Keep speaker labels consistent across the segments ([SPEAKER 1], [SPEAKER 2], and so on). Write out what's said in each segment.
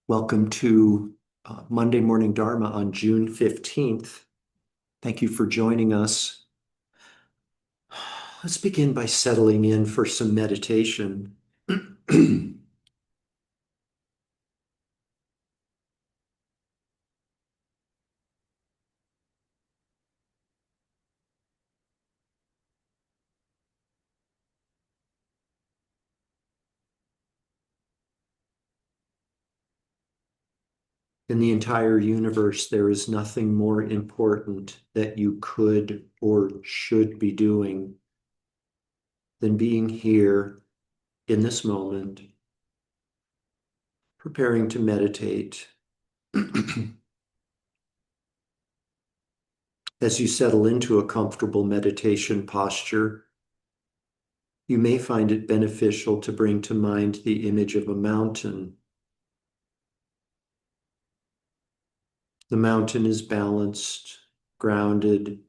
[SPEAKER 1] Welcome to Monday Morning Dharma on June 15th. Thank you for joining us. Let's begin by settling in for some meditation. In the entire universe, there is nothing more important that you could or should be doing than being here in this moment, preparing to meditate. As you settle into a comfortable meditation posture, you may find it beneficial to bring to mind the image of a mountain. The mountain is balanced, grounded,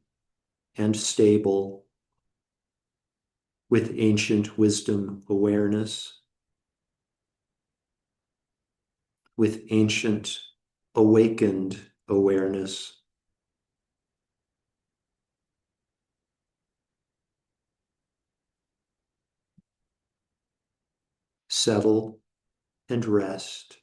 [SPEAKER 1] and stable with ancient wisdom awareness, with ancient awakened awareness. Settle and rest.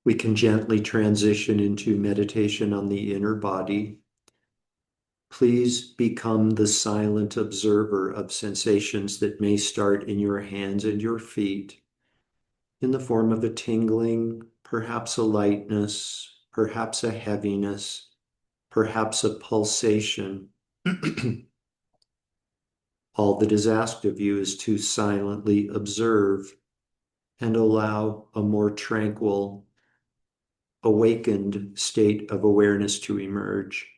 [SPEAKER 1] We can gently transition into meditation on the inner body. Please become the silent observer of sensations that may start in your hands and your feet in the form of a tingling, perhaps a lightness, perhaps a heaviness, perhaps a pulsation. All that is asked of you is to silently observe and allow a more tranquil, awakened state of awareness to emerge.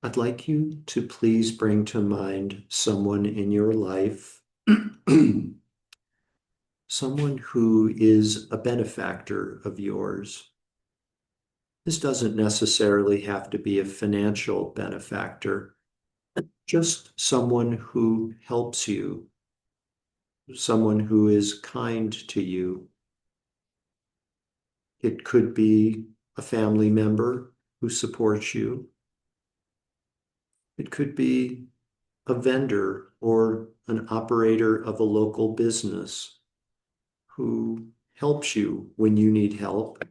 [SPEAKER 1] I'd like you to please bring to mind someone in your life, someone who is a benefactor of yours. This doesn't necessarily have to be a financial benefactor, just someone who helps you, someone who is kind to you. It could be a family member who supports you. It could be a vendor or an operator of a local business who helps you when you need help.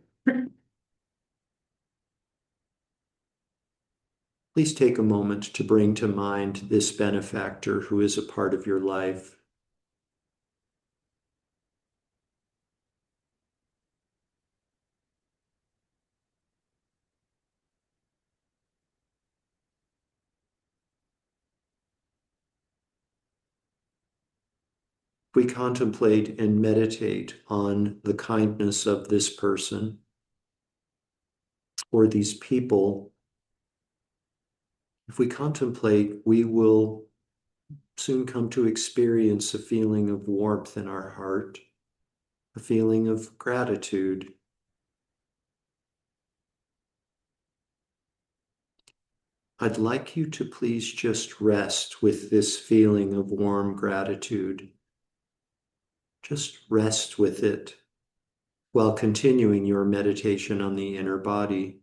[SPEAKER 1] Please take a moment to bring to mind this benefactor who is a part of your life. We contemplate and meditate on the kindness of this person or these people. If we contemplate, we will soon come to experience a feeling of warmth in our heart, a feeling of gratitude. I'd like you to please just rest with this feeling of warm gratitude. Just rest with it while continuing your meditation on the inner body.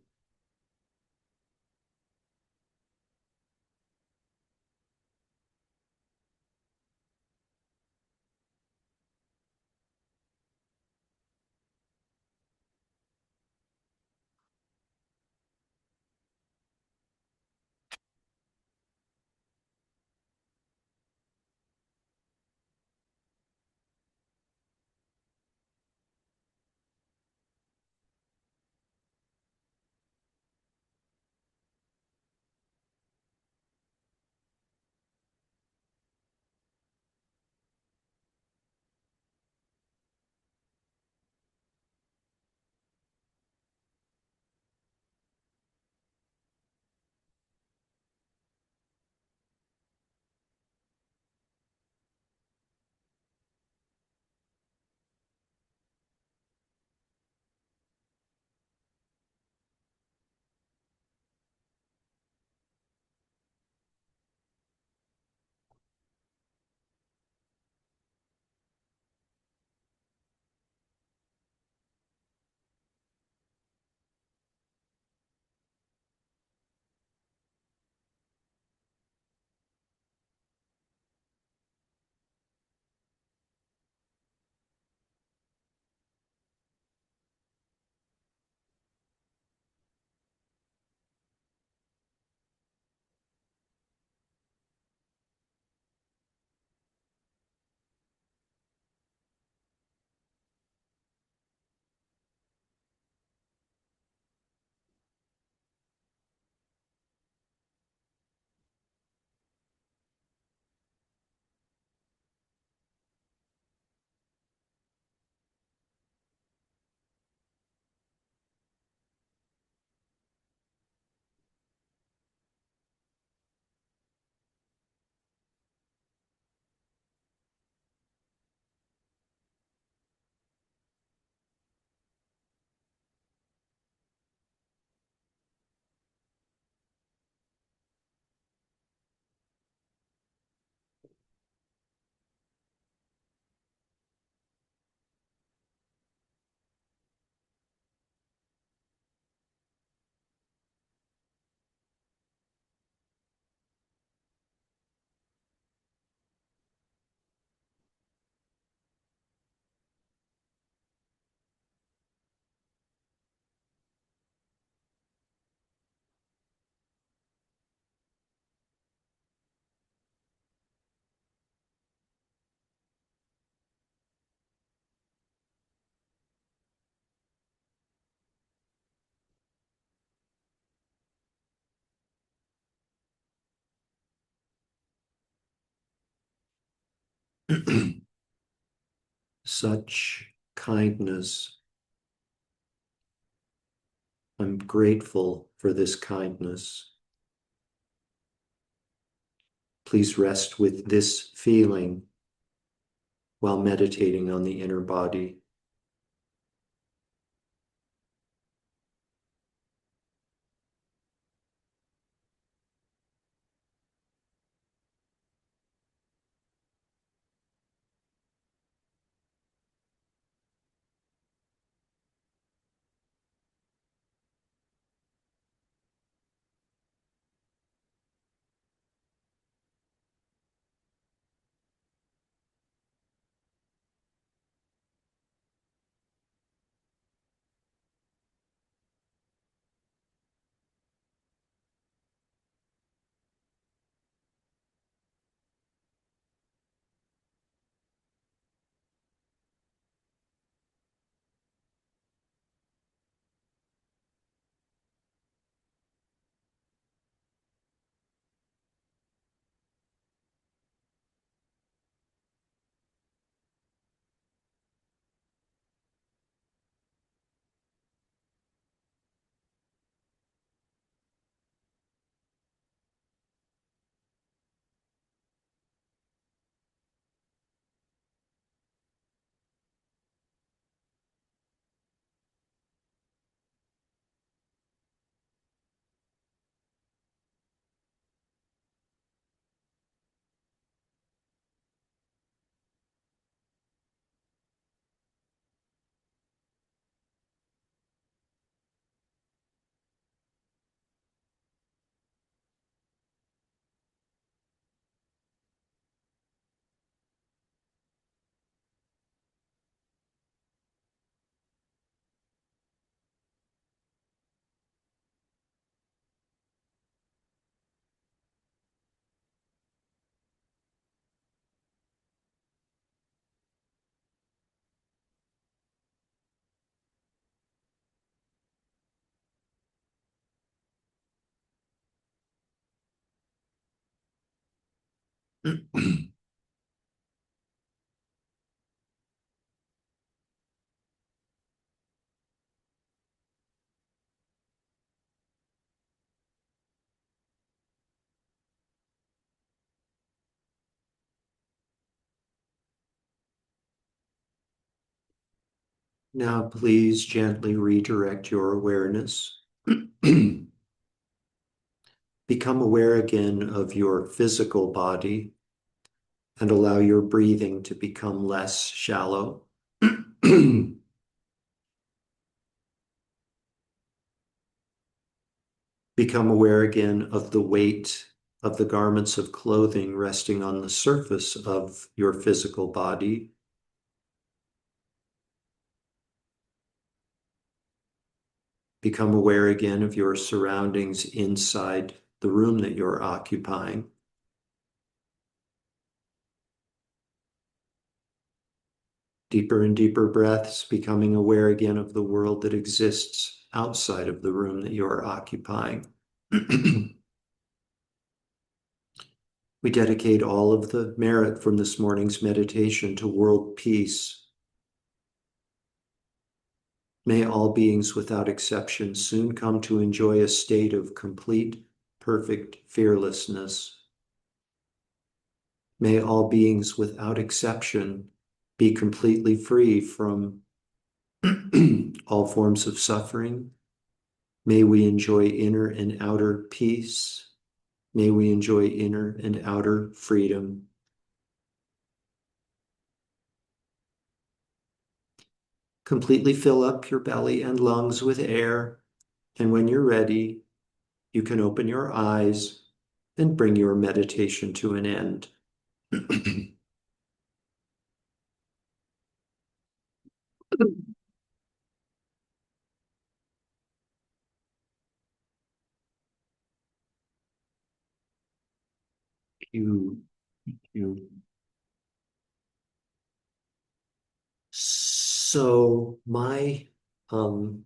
[SPEAKER 1] Such kindness. I'm grateful for this kindness. Please rest with this feeling while meditating on the inner body. Now, please gently redirect your awareness. Become aware again of your physical body and allow your breathing to become less shallow. Become aware again of the weight of the garments of clothing resting on the surface of your physical body. Become aware again of your surroundings inside the room that you're occupying. Deeper and deeper breaths, becoming aware again of the world that exists outside of the room that you're occupying. We dedicate all of the merit from this morning's meditation to world peace. May all beings without exception soon come to enjoy a state of complete, perfect fearlessness. May all beings without exception be completely free from all forms of suffering. May we enjoy inner and outer peace. May we enjoy inner and outer freedom. Completely fill up your belly and lungs with air, and when you're ready, you can open your eyes and bring your meditation to an end. you, you. So my the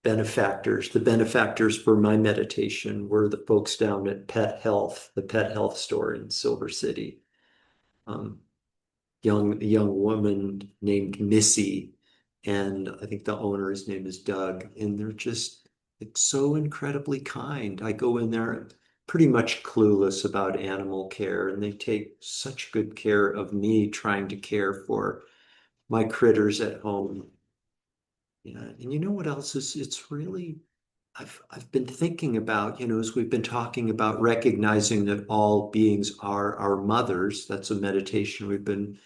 [SPEAKER 1] benefactors for my meditation were the folks down at Pet Health, the pet health store in Silver City. Um, young woman named Missy, and I think the owner's name is Doug, and they're just like so incredibly kind. I go in there pretty much clueless about animal care, and they take such good care of me trying to care for my critters at home. Yeah, and you know what else is it's really I've been thinking about, as we've been talking about recognizing that all beings are our mothers. That's a meditation we've been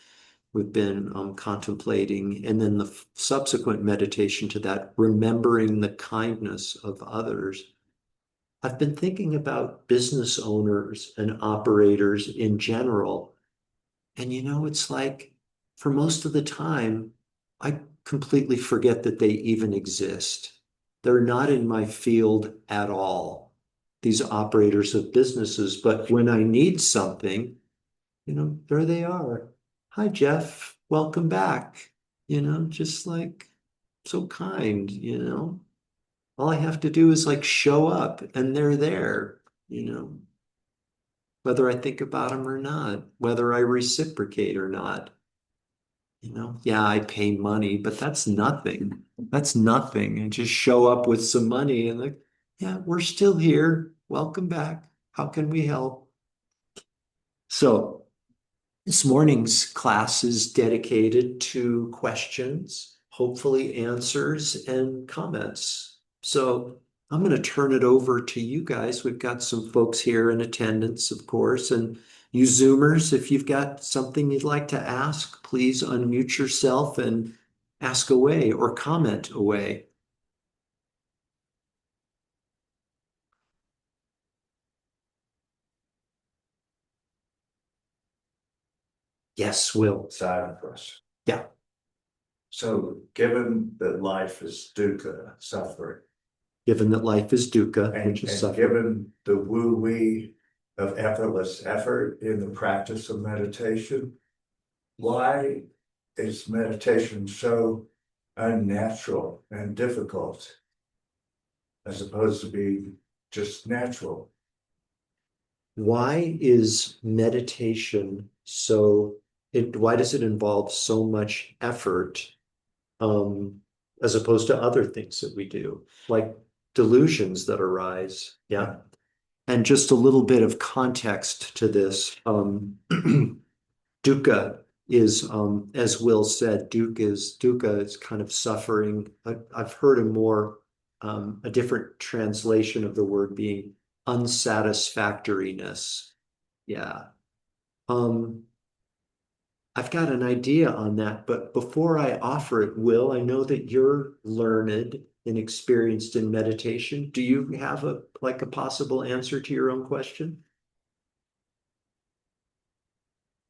[SPEAKER 1] contemplating, and then the subsequent meditation to that, remembering the kindness of others. I've been thinking about business owners and operators in general. And it's like for most of the time, I completely forget that they even exist. They're not in my field at all, these operators of businesses. But when I need something, there they are. Hi, Jeff. Welcome back. Just like so kind. All I have to do is like show up and they're there, you know, whether I think about them or not, whether I reciprocate or not. Yeah, I pay money, but that's nothing. That's nothing. And just show up with some money and like, yeah, we're still here. Welcome back. How can we help? So this morning's class is dedicated to questions, hopefully answers and comments. So I'm going to turn it over to you guys. We've got some folks here in attendance, of course, and you Zoomers, if you've got something you'd like to ask, please unmute yourself and ask away or comment away. Yes, Will.
[SPEAKER 2] Silent for us.
[SPEAKER 1] Yeah.
[SPEAKER 2] So, given that life is dukkha, suffering,
[SPEAKER 1] Given that life is dukkha,
[SPEAKER 2] and,
[SPEAKER 1] which is
[SPEAKER 2] and
[SPEAKER 1] suffering.
[SPEAKER 2] given the woo-wee of effortless effort in the practice of meditation, why is meditation so unnatural and difficult as opposed to being just natural?
[SPEAKER 1] Why is meditation why does it involve so much effort, um, as opposed to other things that we do, like delusions that arise? Yeah. And just a little bit of context to this. Dukkha is, as Will said, dukkha is kind of suffering. I've heard a different translation of the word being unsatisfactoriness. Yeah. Um, I've got an idea on that, but before I offer it, Will, I know that you're learned and experienced in meditation. Do you have a possible answer to your own question?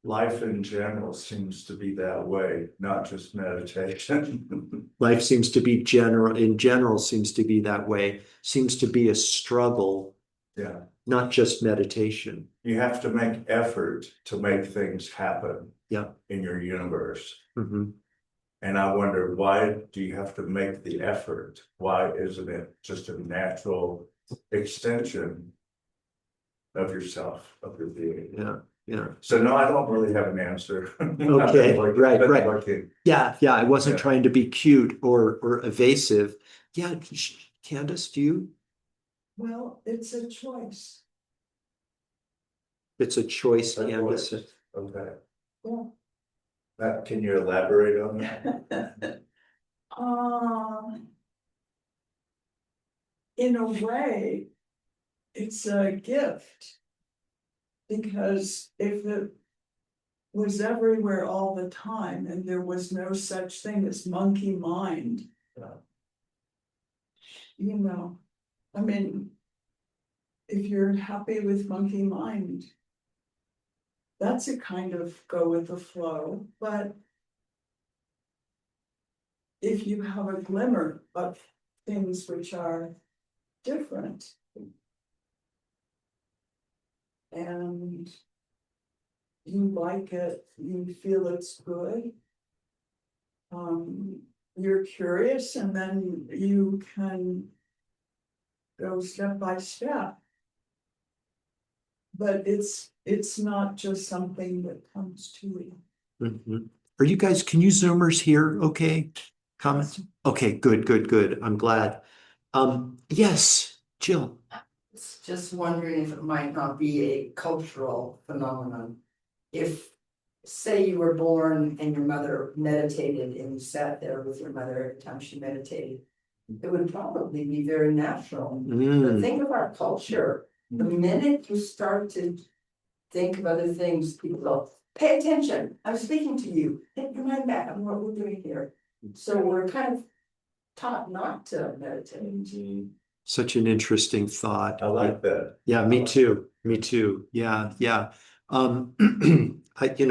[SPEAKER 2] Life in general seems to be that way, not just meditation.
[SPEAKER 1] Life seems to be in general seems to be that way, seems to be a struggle,
[SPEAKER 2] Yeah,
[SPEAKER 1] not just meditation.
[SPEAKER 2] you have to make effort to make things happen
[SPEAKER 1] Yeah.
[SPEAKER 2] in your universe.
[SPEAKER 1] Hmm.
[SPEAKER 2] And I wonder, why do you have to make the effort? Why isn't it just a natural extension of yourself, of your being?
[SPEAKER 1] Yeah. Yeah.
[SPEAKER 2] So no, I don't really have an answer.
[SPEAKER 1] Okay. Right. Right.
[SPEAKER 2] Looking.
[SPEAKER 1] Yeah. Yeah. I wasn't
[SPEAKER 2] Yeah.
[SPEAKER 1] trying to be cute or evasive. Yeah. Candace, do you?
[SPEAKER 3] Well, it's a choice.
[SPEAKER 1] It's a choice,
[SPEAKER 2] That
[SPEAKER 1] Candace.
[SPEAKER 2] voice. Okay.
[SPEAKER 3] Yeah.
[SPEAKER 2] Can you elaborate on that?
[SPEAKER 3] Um, in a way, it's a gift. Because if it was everywhere all the time and there was no such thing as monkey mind,
[SPEAKER 2] Yeah.
[SPEAKER 3] you know, I mean, if you're happy with monkey mind, that's a kind of go with the flow, but if you have a glimmer of things which are different and you like it, you feel it's good, you're curious and then you can go step by step. But it's not just something that comes to you.
[SPEAKER 1] Mhm. Are you guys, can you Zoomers hear? Okay. Comments? Okay, good, good, good. I'm glad. Yes, Jill.
[SPEAKER 4] It's just wondering if it might not be a cultural phenomenon. If, say you were born and your mother meditated and you sat there with your mother every time she meditated, it would probably be very natural. But
[SPEAKER 1] Mm,
[SPEAKER 4] think of our culture. The minute you start to think of other things, people go, pay attention, I'm speaking to you, take your mind back on what we're doing here. So we're kind of taught not to meditate.
[SPEAKER 1] such an interesting thought.
[SPEAKER 2] I like that.
[SPEAKER 1] Yeah, me too. Me too. Yeah, yeah. Um,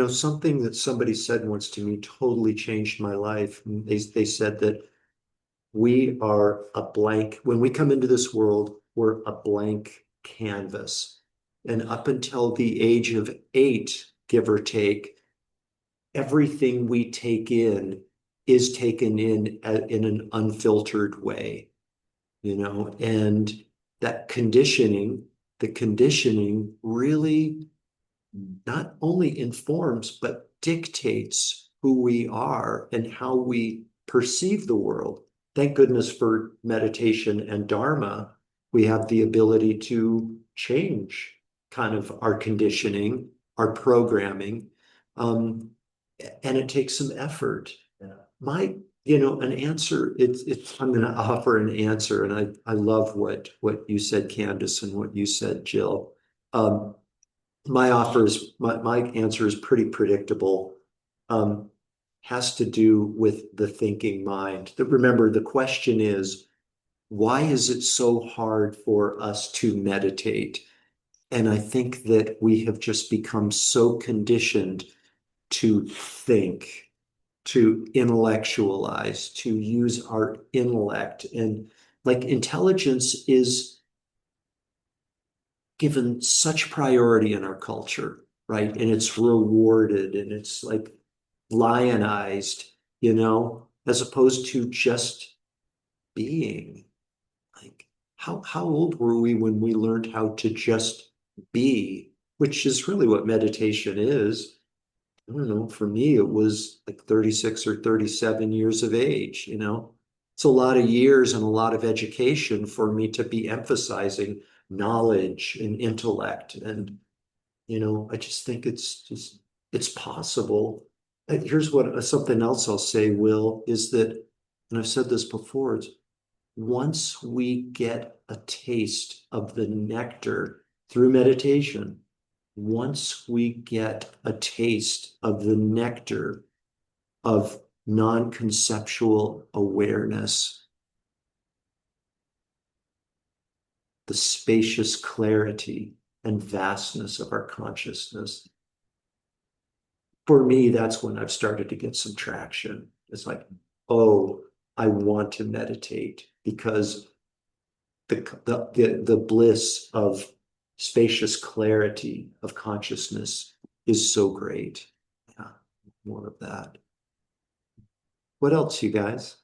[SPEAKER 1] something that somebody said once to me totally changed my life. They said that we are a blank, when we come into this world, we're a blank canvas. And up until the age of 8, give or take, everything we take in is taken in an unfiltered way, and that the conditioning really not only informs, but dictates who we are and how we perceive the world. Thank goodness for meditation and Dharma. We have the ability to change kind of our conditioning, our programming. Um, and it takes some effort.
[SPEAKER 2] Yeah.
[SPEAKER 1] An answer, I'm going to offer an answer. And I love what you said, Candace, and what you said, Jill. Um, my answer is pretty predictable. Um, has to do with the thinking mind. Remember, the question is, why is it so hard for us to meditate? And I think that we have just become so conditioned to think, to intellectualize, to use our intellect. And like intelligence is given such priority in our culture, right? And it's rewarded and it's like lionized, as opposed to just being. Like, how old were we when we learned how to just be, which is really what meditation is. I don't know, for me, it was like 36 or 37 years of age, you know. It's a lot of years and a lot of education for me to be emphasizing knowledge and intellect. And, you know, I just think it's possible. Here's what something else I'll say, Will, is that, and I've said this before, it's once we get a taste of the nectar through meditation, once we get a taste of the nectar of non-conceptual awareness, the spacious clarity and vastness of our consciousness, for me, that's when I've started to get some traction. It's like, oh, I want to meditate because the bliss of spacious clarity of consciousness is so great. Yeah, more of that. What else, you guys?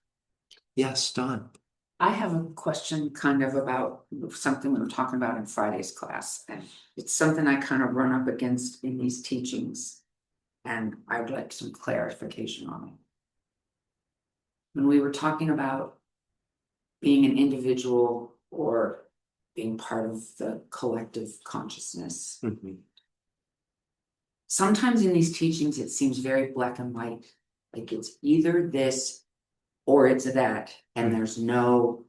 [SPEAKER 1] Yes, Don.
[SPEAKER 5] I have a question kind of about something we were talking about in Friday's class, and it's something I kind of run up against in these teachings. And I'd like some clarification on it. When we were talking about being an individual or being part of the collective consciousness,
[SPEAKER 1] Mhm.
[SPEAKER 5] sometimes in these teachings, it seems very black and white. Like it's either this or it's that, and there's no,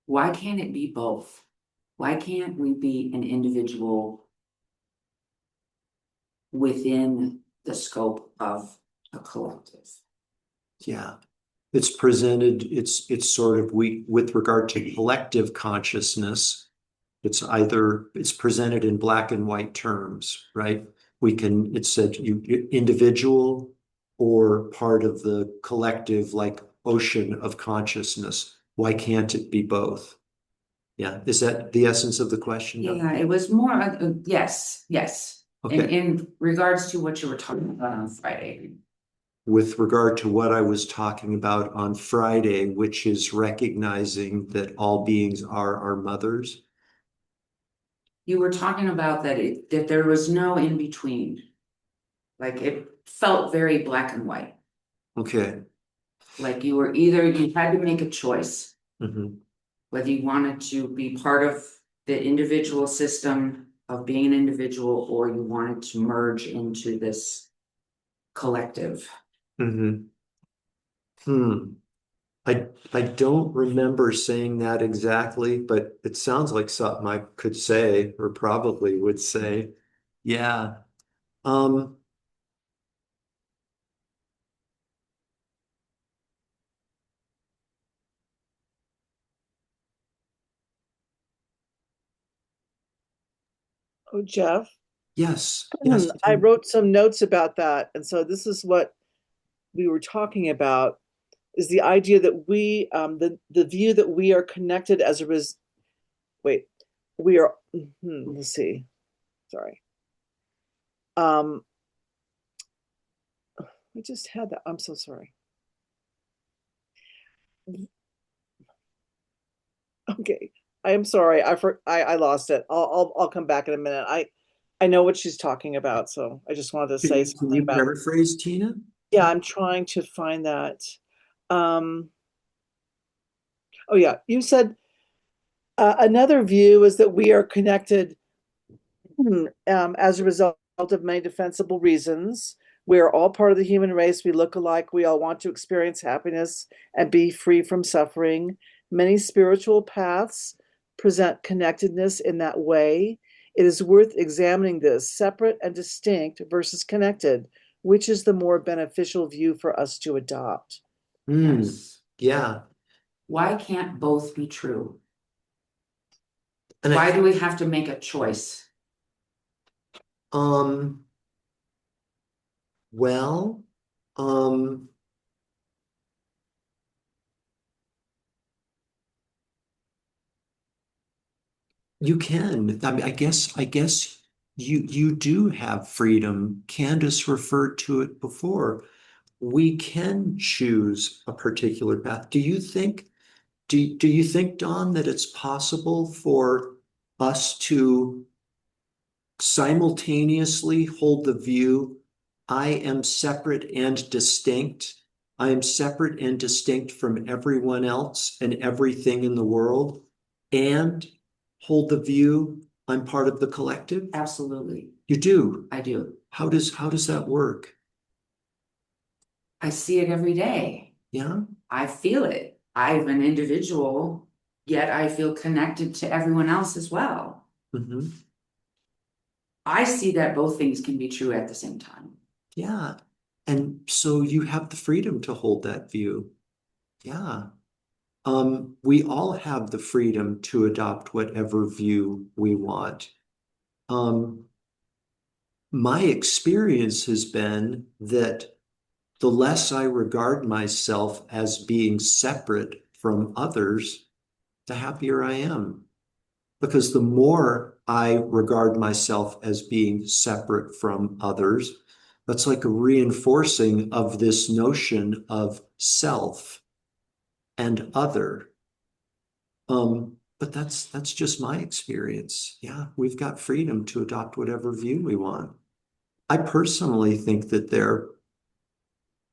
[SPEAKER 5] why can't it be both? Why can't we be an individual within the scope of a collective?
[SPEAKER 1] Yeah. It's presented, it's sort of with regard to collective consciousness, it's presented in black and white terms, right? It's said you individual or part of the collective, like ocean of consciousness. Why can't it be both? Yeah, is that the essence of the question?
[SPEAKER 5] Yeah, it was more, yes.
[SPEAKER 1] Okay.
[SPEAKER 5] In regards to what you were talking about on Friday.
[SPEAKER 1] With regard to what I was talking about on Friday, which is recognizing that all beings are our mothers.
[SPEAKER 5] You were talking about that there was no in between. Like it felt very black and white.
[SPEAKER 1] Okay.
[SPEAKER 5] Like you had to make a choice.
[SPEAKER 1] Mhm.
[SPEAKER 5] Whether you wanted to be part of the individual system of being an individual or you wanted to merge into this collective.
[SPEAKER 1] Mhm. Hmm. I don't remember saying that exactly, but it sounds like something I could say or probably would say. Yeah. Um,
[SPEAKER 6] Oh, Jeff,
[SPEAKER 1] yes. Yes.
[SPEAKER 6] I wrote some notes about that. And so this is what we were talking about is the idea that the view that we are connected as a wait, we are, let's see, sorry. I just had that. I'm so sorry. Okay. I am sorry. I lost it. I'll come back in a minute. I know what she's talking about, so I just wanted to say
[SPEAKER 1] Can
[SPEAKER 6] something
[SPEAKER 1] you
[SPEAKER 6] about.
[SPEAKER 1] paraphrase, Tina?
[SPEAKER 6] Yeah, I'm trying to find that. Um, oh yeah, you said another view is that we are connected as a result of many defensible reasons. We are all part of the human race. We look alike. We all want to experience happiness and be free from suffering. Many spiritual paths present connectedness in that way. It is worth examining this separate and distinct versus connected. Which is the more beneficial view for us to adopt?
[SPEAKER 5] Yes.
[SPEAKER 1] Yeah.
[SPEAKER 5] Why can't both be true?
[SPEAKER 1] And
[SPEAKER 5] Why do we have to make a choice?
[SPEAKER 1] Um, well, um, you can. I mean, I guess you do have freedom. Candace referred to it before. We can choose a particular path. Do you think, Don, that it's possible for us to simultaneously hold the view, I am separate and distinct. I am separate and distinct from everyone else and everything in the world, and hold the view, I'm part of the collective?
[SPEAKER 5] Absolutely,
[SPEAKER 1] You do.
[SPEAKER 5] I do.
[SPEAKER 1] How does that work?
[SPEAKER 5] I see it every day.
[SPEAKER 1] Yeah.
[SPEAKER 5] I feel it. I'm an individual, yet I feel connected to everyone else as well.
[SPEAKER 1] Mhm.
[SPEAKER 5] I see that both things can be true at the same time.
[SPEAKER 1] Yeah. And so you have the freedom to hold that view. Yeah. We all have the freedom to adopt whatever view we want. Um, my experience has been that the less I regard myself as being separate from others, the happier I am. Because the more I regard myself as being separate from others, that's like a reinforcing of this notion of self and other. But that's just my experience. Yeah, we've got freedom to adopt whatever view we want. I personally think that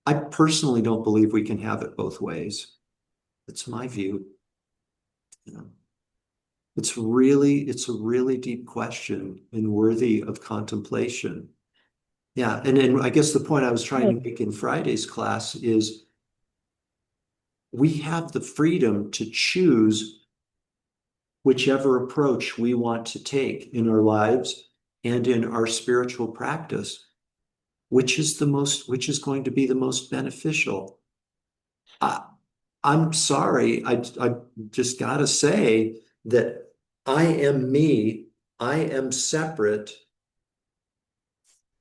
[SPEAKER 1] I personally don't believe we can have it both ways. It's my view. You know, it's a really deep question and worthy of contemplation. Yeah, and then I guess the point I was trying to make in Friday's class is we have the freedom to choose whichever approach we want to take in our lives and in our spiritual practice, which is going to be the most beneficial. I, I'm sorry, I just gotta say that I am me, I am separate.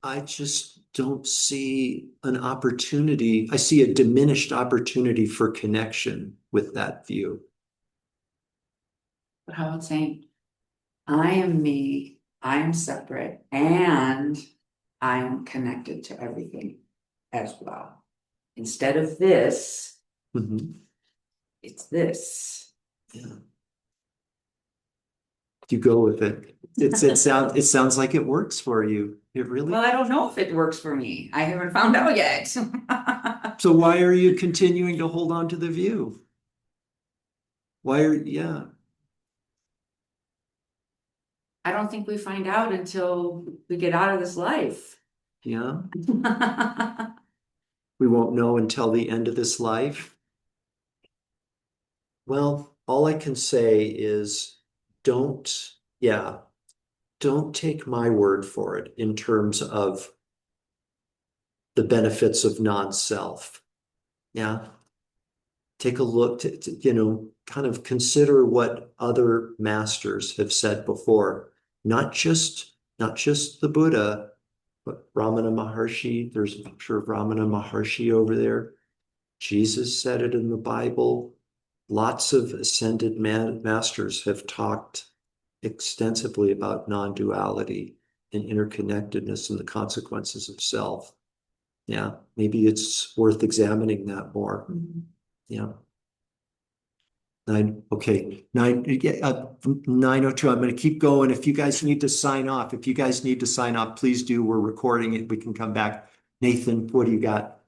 [SPEAKER 1] I just don't see an opportunity. I see a diminished opportunity for connection with that view.
[SPEAKER 5] But how about saying, I am me, I am separate, and I am connected to everything as well. Instead of this,
[SPEAKER 1] Mhm.
[SPEAKER 5] it's this.
[SPEAKER 1] Yeah. You go with it. It sounds like it works for you. It really.
[SPEAKER 5] Well, I don't know if it works for me. I haven't found out yet.
[SPEAKER 1] So why are you continuing to hold on to the view? Yeah.
[SPEAKER 5] I don't think we find out until we get out of this life.
[SPEAKER 1] Yeah. We won't know until the end of this life. Well, all I can say is don't, yeah, don't take my word for it in terms of the benefits of non-self. Yeah. Take a look kind of consider what other masters have said before, not just the Buddha, but Ramana Maharshi. There's a picture of Ramana Maharshi over there. Jesus said it in the Bible. Lots of ascended masters have talked extensively about non-duality and interconnectedness and the consequences of self. Yeah, maybe it's worth examining that more. Yeah. Okay, 9:02. I'm going to keep going. If you guys need to sign off, please do. We're recording it. We can come back. Nathan, what do you got?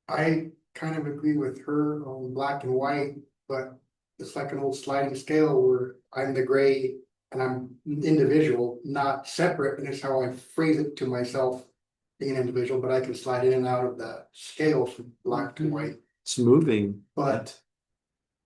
[SPEAKER 7] I kind of agree with her on black and white, but it's like an old sliding scale where I'm the gray and I'm individual, not separate, and it's how I phrase it to myself, being an individual, but I can slide in and out of the scale from black to white.
[SPEAKER 1] It's moving.
[SPEAKER 7] But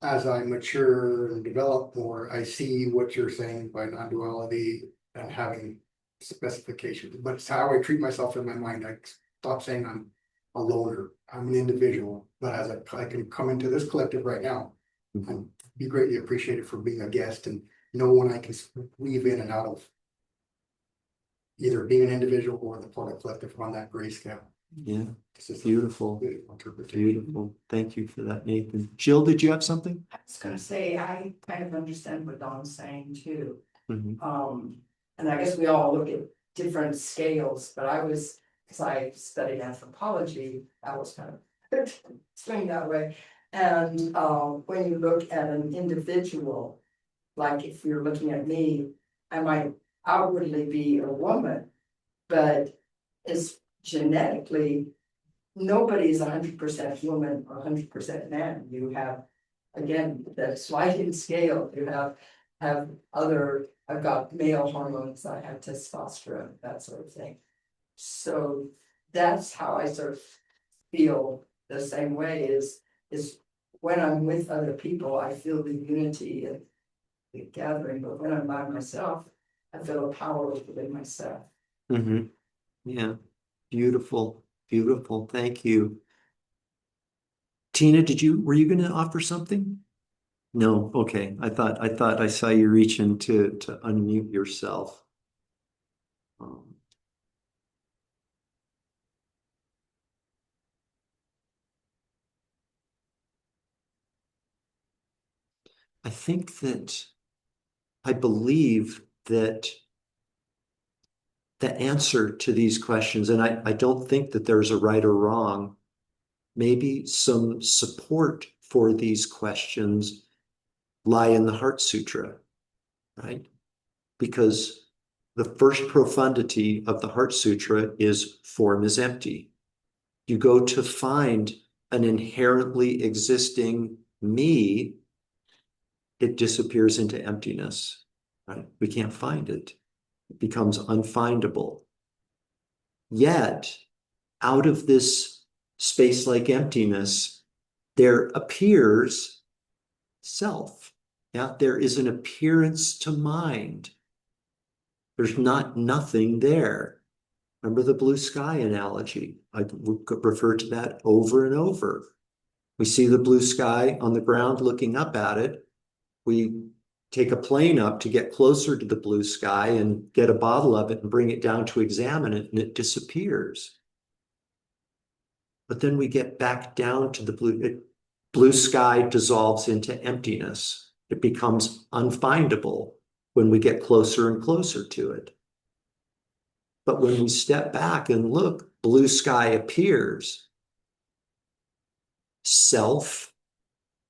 [SPEAKER 7] as I mature and develop more, I see what you're saying by non-duality and having specifications, but it's how I treat myself in my mind. I stop saying I'm a loner. I'm an individual, but as I can come into this collective right now, and be greatly appreciated for being a guest and know when I can weave in and out of either being an individual or the part of collective on that gray scale.
[SPEAKER 1] Yeah,
[SPEAKER 7] This is
[SPEAKER 1] beautiful.
[SPEAKER 7] beautiful interpretation.
[SPEAKER 1] Beautiful. Thank you for that, Nathan. Jill, did you have something?
[SPEAKER 4] I was gonna say, I kind of understand what Don's saying too.
[SPEAKER 1] Mhm.
[SPEAKER 4] And I guess we all look at different scales, but because I studied anthropology, I was kind of swing that way. And when you look at an individual, like if you're looking at me, I might outwardly be a woman, but it's genetically, nobody is 100% woman or 100% man. You have, again, the sliding scale, you have other, I've got male hormones, I have testosterone, that sort of thing. So that's how I sort of feel the same way is when I'm with other people, I feel the unity and the gathering, but when I'm by myself, I feel a power within myself.
[SPEAKER 1] Mhm. Yeah, beautiful, beautiful. Thank you. Tina, were you going to offer something? No, okay. I thought I saw you reaching to unmute yourself. Um, I think that I believe that the answer to these questions, and I don't think that there's a right or wrong, maybe some support for these questions lie in the Heart Sutra, right? Because the first profundity of the Heart Sutra is form is empty. You go to find an inherently existing me, it disappears into emptiness, right? We can't find it. It becomes unfindable. Yet, out of this space-like emptiness, there appears self. Yeah, there is an appearance to mind. There's not nothing there. Remember the blue sky analogy? I refer to that over and over. We see the blue sky on the ground looking up at it. We take a plane up to get closer to the blue sky and get a bottle of it and bring it down to examine it, and it disappears. But then we get back down to the blue sky dissolves into emptiness. It becomes unfindable when we get closer and closer to it. But when we step back and look, blue sky appears. Self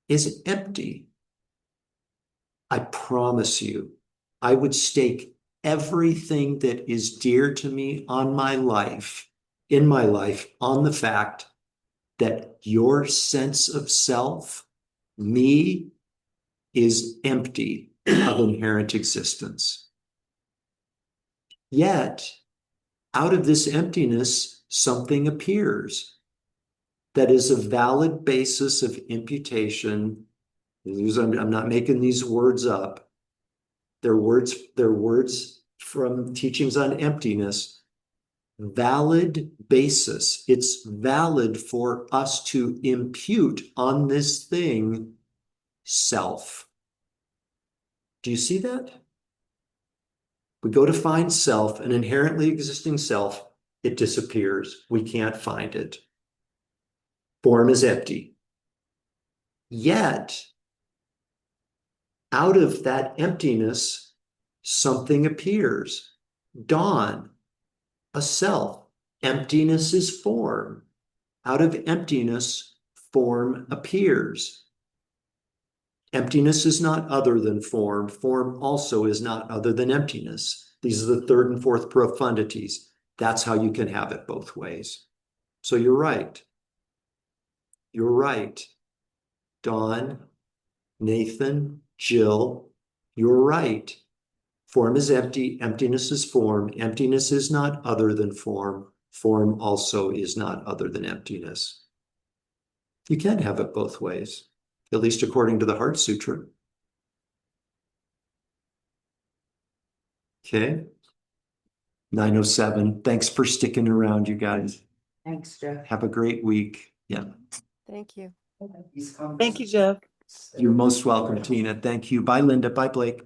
[SPEAKER 1] is empty. I promise you, I would stake everything that is dear to me in my life, on the fact that your sense of self, me, is empty of inherent existence. Yet, out of this emptiness, something appears that is a valid basis of imputation. I'm not making these words up. They're words from teachings on emptiness. Valid basis. It's valid for us to impute on this thing self. Do you see that? We go to find self, an inherently existing self, it disappears. We can't find it. Form is empty. Yet, out of that emptiness, something appears. Dawn, a self. Emptiness is form. Out of emptiness, form appears. Emptiness is not other than form. Form also is not other than emptiness. These are the third and fourth profundities. That's how you can have it both ways. So you're right. You're right. Dawn, Nathan, Jill, you're right. Form is empty. Emptiness is form. Emptiness is not other than form. Form also is not other than emptiness. You can have it both ways, at least according to the Heart Sutra. Okay. 9:07. Thanks for sticking around, you guys.
[SPEAKER 4] Thanks, Jeff.
[SPEAKER 1] Have a great week. Yeah.
[SPEAKER 8] Thank you.
[SPEAKER 6] Thank you, Jeff.
[SPEAKER 1] You're most welcome, Tina. Thank you. Bye, Linda. Bye, Blake.